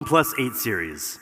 OnePlus 8 series.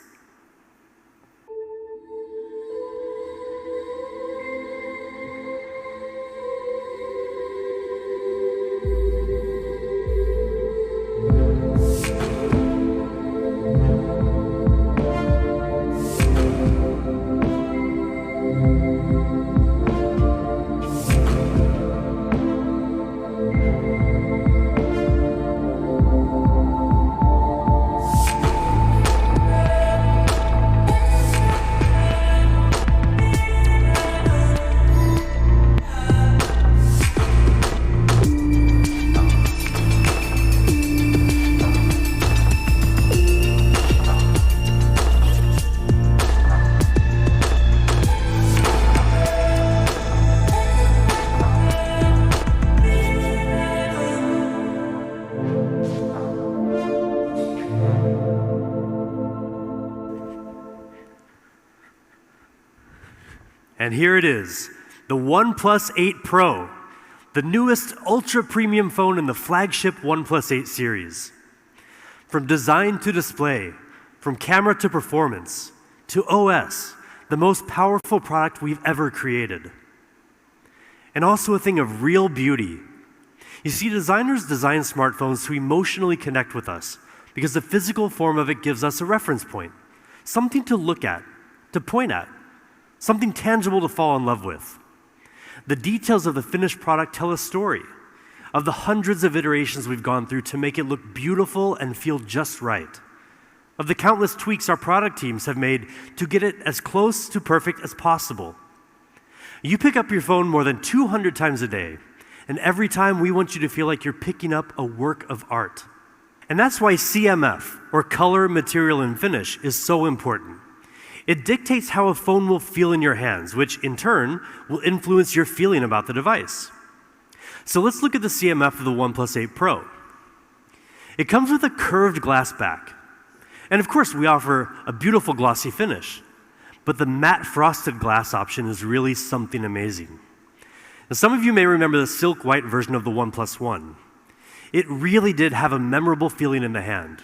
And here it is, the OnePlus 8 Pro, the newest ultra-premium phone in the flagship OnePlus 8 series. From design to display, from camera to performance, to OS, the most powerful product we've ever created. And also a thing of real beauty. You see, designers design smartphones to emotionally connect with us because the physical form of it gives us a reference point, something to look at, to point at, something tangible to fall in love with. The details of the finished product tell a story of the hundreds of iterations we've gone through to make it look beautiful and feel just right, of the countless tweaks our product teams have made to get it as close to perfect as possible. You pick up your phone more than 200 times a day, and every time we want you to feel like you're picking up a work of art. And that's why CMF, or color, material, and finish, is so important. It dictates how a phone will feel in your hands, which in turn will influence your feeling about the device. So let's look at the CMF of the OnePlus 8 Pro. It comes with a curved glass back. And of course, we offer a beautiful glossy finish. But the matte frosted glass option is really something amazing. Now, some of you may remember the silk white version of the OnePlus 1. It really did have a memorable feeling in the hand.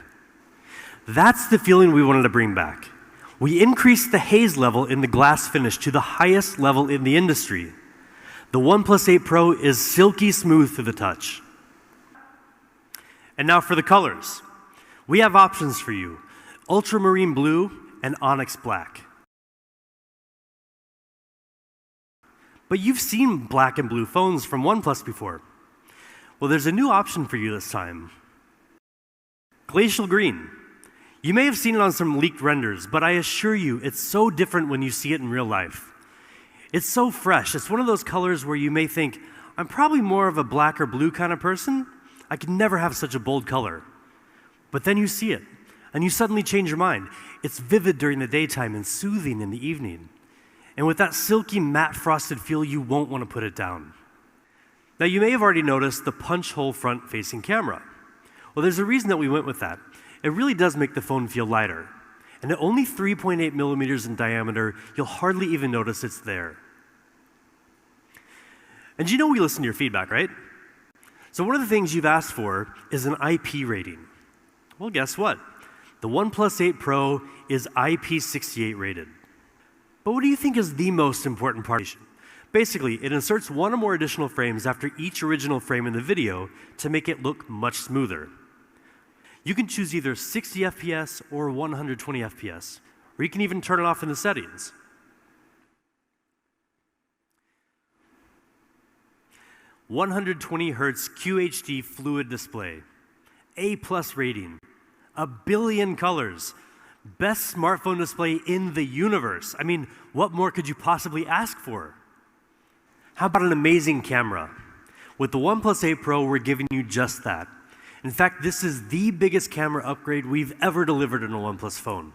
That's the feeling we wanted to bring back. We increased the haze level in the glass finish to the highest level in the industry. The OnePlus 8 Pro is silky smooth to the touch. And now for the colors. We have options for you: ultramarine blue and onyx black. But you've seen black and blue phones from OnePlus before. Well, there's a new option for you this time: glacial green. You may have seen it on some leaked renders, but I assure you, it's so different when you see it in real life. It's so fresh. It's one of those colors where you may think, I'm probably more of a black or blue kind of person. I could never have such a bold color. But then you see it, and you suddenly change your mind. It's vivid during the daytime and soothing in the evening. And with that silky matte frosted feel, you won't want to put it down. Now, you may have already noticed the punch hole front-facing camera. Well, there's a reason that we went with that. It really does make the phone feel lighter. And at only 3.8 millimeters in diameter, you'll hardly even notice it's there. And you know we listen to your feedback, right? So one of the things you've asked for is an IP rating. Well, guess what? The OnePlus 8 Pro is IP68 rated. But what do you think is the most important part? Basically, it inserts one or more additional frames after each original frame in the video to make it look much smoother. You can choose either 60 FPS or 120 FPS, or you can even turn it off in the settings. (120Hz QHD fluid display, A+ rating, 1 billion colors, best smartphone display in the universe. I mean, what more could you possibly ask for? How about an amazing camera? With the OnePlus 8 Pro, we're giving you just that. In fact, this is the biggest camera upgrade we've ever delivered in a OnePlus phone.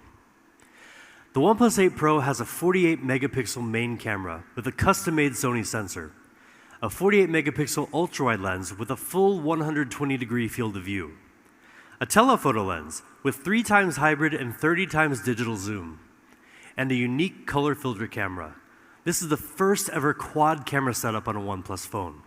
The OnePlus 8 Pro has a 48 megapixel main camera with a custom-made Sony sensor, a 48 megapixel ultra-wide lens with a full 120-degree field of view, a telephoto lens with 3 times hybrid and 30 times digital zoom, and a unique color filter camera. This is the first ever quad camera setup on a OnePlus phone.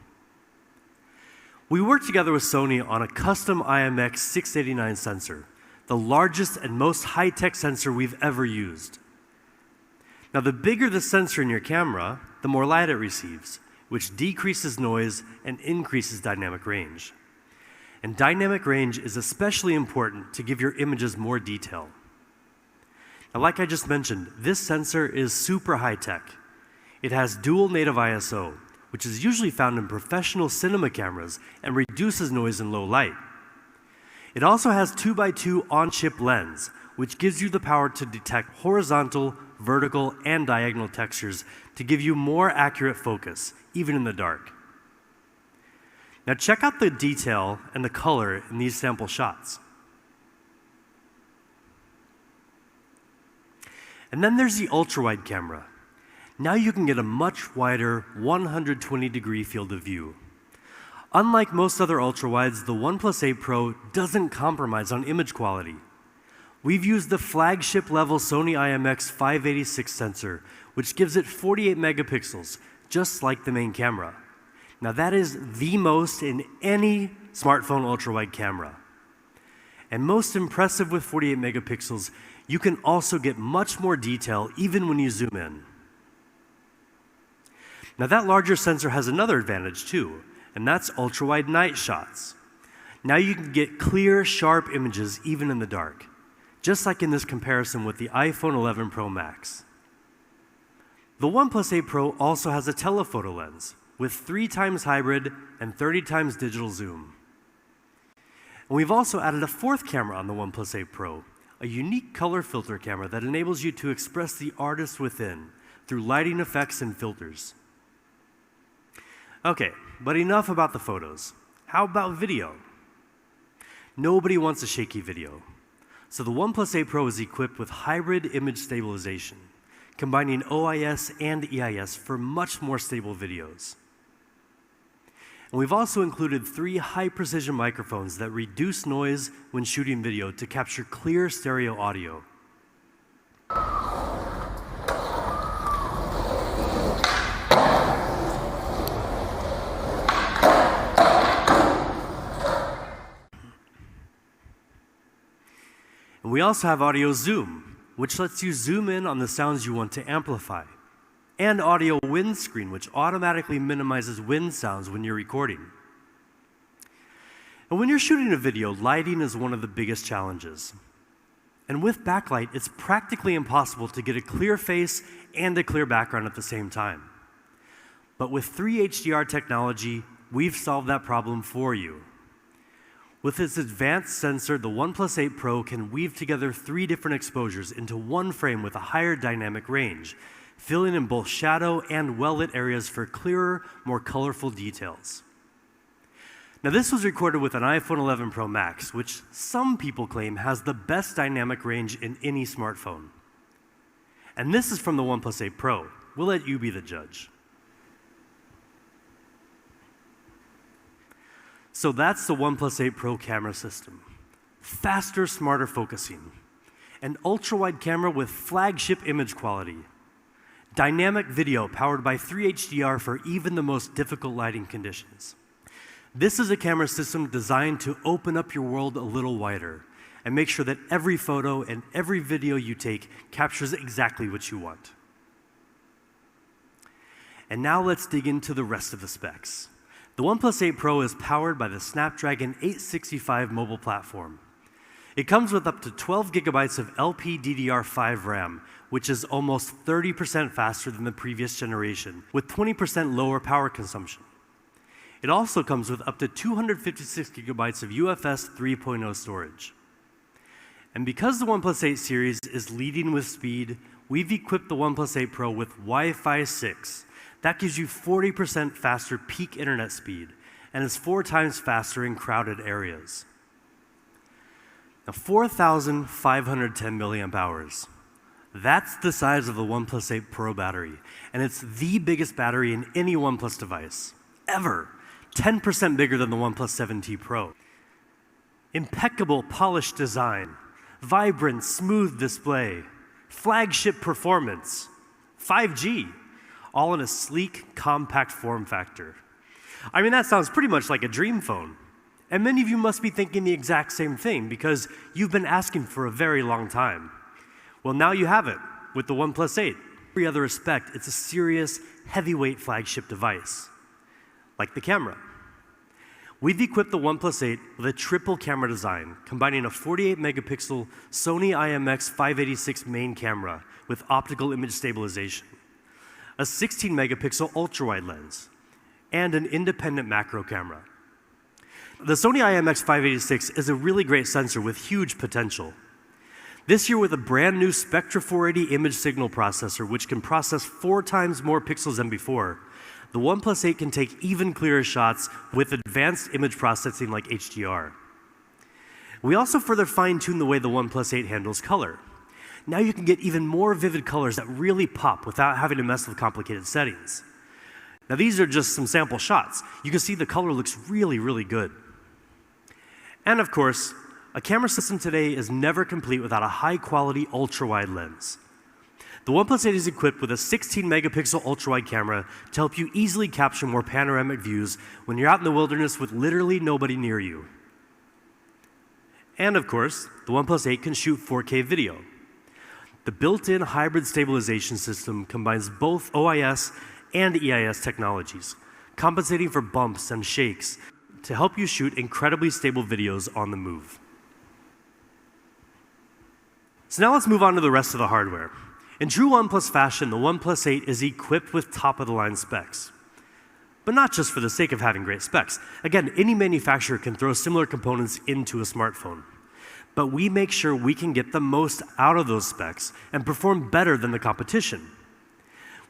We worked together with Sony on a custom IMX 689 sensor the largest and most high-tech sensor we've ever used. Now, the bigger the sensor in your camera, the more light it receives, which decreases noise and increases dynamic range. And dynamic range is especially important to give your images more detail. Now, like I just mentioned, this sensor is super high-tech. It has dual native ISO, which is usually found in professional cinema cameras and reduces noise in low light. It also has 2x2 on-chip lens, which gives you the power to detect horizontal, vertical, and diagonal textures to give you more accurate focus, even in the dark. Now check out the detail and the color in these sample shots. And then there's the ultra-wide camera. Now you can get a much wider 120-degree field of view. Unlike most other ultra-wides, the OnePlus 8 Pro doesn't compromise on image quality. We've used the flagship level Sony IMX586 sensor, which gives it 48 megapixels, just like the main camera. Now that is the most in any smartphone ultra-wide camera. And most impressive with 48 megapixels, you can also get much more detail even when you zoom in. Now that larger sensor has another advantage too, and that's ultra-wide night shots. Now you can get clear, sharp images even in the dark, just like in this comparison with the iPhone 11 Pro Max. The OnePlus 8 Pro also has a telephoto lens with 3 times hybrid and 30 times digital zoom. And we've also added a fourth camera on the OnePlus 8 Pro, a unique color filter camera that enables you to express the artist within through lighting effects and filters. Okay, but enough about the photos. How about video? Nobody wants a shaky video. So the OnePlus 8 Pro is equipped with hybrid image stabilization, combining OIS and EIS for much more stable videos. And we've also included 3 high-precision microphones that reduce noise when shooting video to capture clear stereo audio. And we also have audio zoom, which lets you zoom in on the sounds you want to amplify, and audio windscreen, which automatically minimizes wind sounds when you're recording. And when you're shooting a video, lighting is one of the biggest challenges. And with backlight, it's practically impossible to get a clear face and a clear background at the same time. But with 3 HDR technology, we've solved that problem for you. With its advanced sensor, the OnePlus 8 Pro can weave together 3 different exposures into one frame with a higher dynamic range, filling in both shadow and well-lit areas for clearer, more colorful details. Now this was recorded with an iPhone 11 Pro Max, which some people claim has the best dynamic range in any smartphone. And this is from the OnePlus 8 Pro. We'll let you be the judge. So that's the OnePlus 8 Pro camera system. Faster, smarter focusing. An ultra-wide camera with flagship image quality. Dynamic video powered by 3 HDR for even the most difficult lighting conditions. This is a camera system designed to open up your world a little wider and make sure that every photo and every video you take captures exactly what you want. And now let's dig into the rest of the specs. The OnePlus 8 Pro is powered by the Snapdragon 865 mobile platform. It comes with up to 12 gigabytes of LPDDR5 RAM, which is almost 30% faster than the previous generation, with 20% lower power consumption. It also comes with up to 256 gigabytes of UFS 3.0 storage. And because the OnePlus 8 series is leading with speed, we've equipped the OnePlus 8 Pro with Wi-Fi 6. That gives you 40% faster peak internet speed and is 4 times faster in crowded areas. Now, 4,510 milliamp hours. That's the size of the OnePlus 8 Pro battery, and it's the biggest battery in any OnePlus device, ever. 10% bigger than the OnePlus 7T Pro. Impeccable polished design, vibrant, smooth display, flagship performance, 5G, all in a sleek, compact form factor. I mean, that sounds pretty much like a dream phone. And many of you must be thinking the exact same thing because you've been asking for a very long time. Well, now you have it with the OnePlus 8. In every other respect, it's a serious, heavyweight flagship device, like the camera. We've equipped the OnePlus 8 with a triple camera design, combining a 48-megapixel Sony IMX586 main camera with optical image stabilization, a 16-megapixel ultra-wide lens, and an independent macro camera. The Sony IMX586 is a really great sensor with huge potential. This year with a brand new Spectra 480 image signal processor, which can process 4 times more pixels than before, the OnePlus 8 can take even clearer shots with advanced image processing like HDR. We also further fine-tuned the way the OnePlus 8 handles color. Now you can get even more vivid colors that really pop without having to mess with complicated settings. Now these are just some sample shots. You can see the color looks really, really good. And of course, a camera system today is never complete without a high-quality ultra-wide lens. The OnePlus 8 is equipped with a 16-megapixel ultra-wide camera to help you easily capture more panoramic views when you're out in the wilderness with literally nobody near you. And of course, the OnePlus 8 can shoot 4K video. The built-in hybrid stabilization system combines both OIS and EIS technologies, compensating for bumps and shakes to help you shoot incredibly stable videos on the move. So now let's move on to the rest of the hardware. In true OnePlus fashion, the OnePlus 8 is equipped with top-of-the-line specs. But not just for the sake of having great specs. Again, any manufacturer can throw similar components into a smartphone. But we make sure we can get the most out of those specs and perform better than the competition.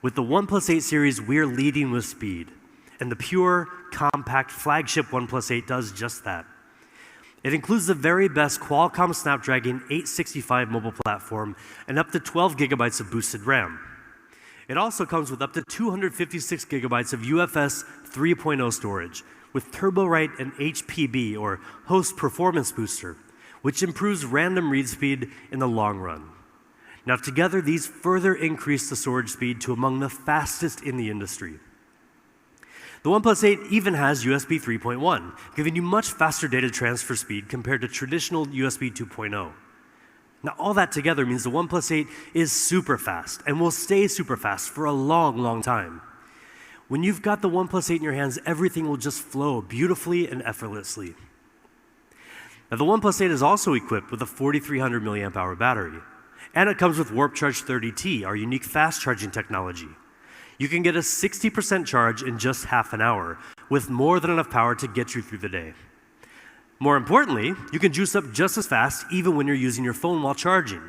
With the OnePlus 8 series, we're leading with speed. And the pure, compact flagship OnePlus 8 does just that. It includes the very best Qualcomm Snapdragon 865 mobile platform and up to 12 gigabytes of boosted RAM. It also comes with up to 256 gigabytes of UFS 3.0 storage with TurboWrite and HPB, or Host Performance Booster, which improves random read speed in the long run. Now together, these further increase the storage speed to among the fastest in the industry. The OnePlus 8 even has USB 3.1, giving you much faster data transfer speed compared to traditional USB 2.0. Now, all that together means the OnePlus 8 is super fast and will stay super fast for a long, long time. When you've got the OnePlus 8 in your hands, everything will just flow beautifully and effortlessly. Now, the OnePlus 8 is also equipped with a 4,300 milliamp hour battery, and it comes with Warp Charge 30T, our unique fast charging technology. You can get a 60% charge in just half an hour, with more than enough power to get you through the day. More importantly, you can juice up just as fast even when you're using your phone while charging.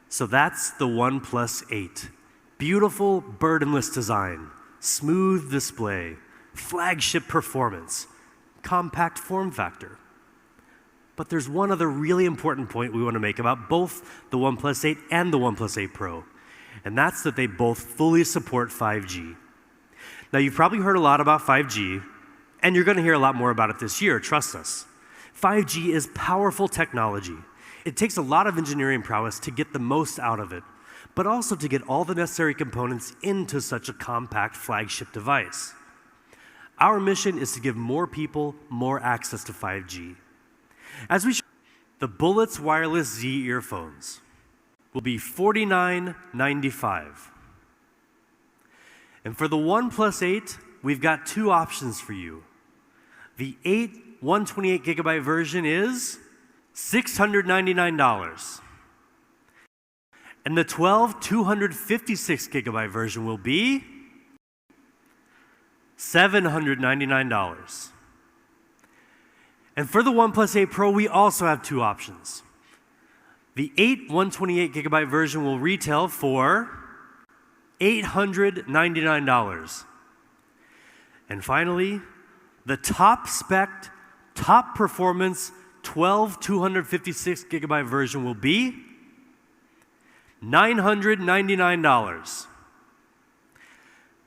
So that's the OnePlus 8. Beautiful, burdenless design, smooth display, flagship performance, compact form factor. But there's one other really important point we want to make about both the OnePlus 8 and the OnePlus 8 Pro. And that's that they both fully support 5G. Now, you've probably heard a lot about 5G, and you're going to hear a lot more about it this year, trust us. 5G is powerful technology. It takes a lot of engineering prowess to get the most out of it, but also to get all the necessary components into such a compact flagship device. Our mission is to give more people more access to 5G. As we show, the Bullets Wireless Z earphones will be $49.95. And for the OnePlus 8, we've got 2 options for you. The 8 128 gigabyte version is $699. And the 12 256 gigabyte version will be $799. And for the OnePlus 8 Pro, we also have 2 options. The 8 128 gigabyte version will retail for $899. And finally, the top spec, top performance 12 256 gigabyte version will be $999.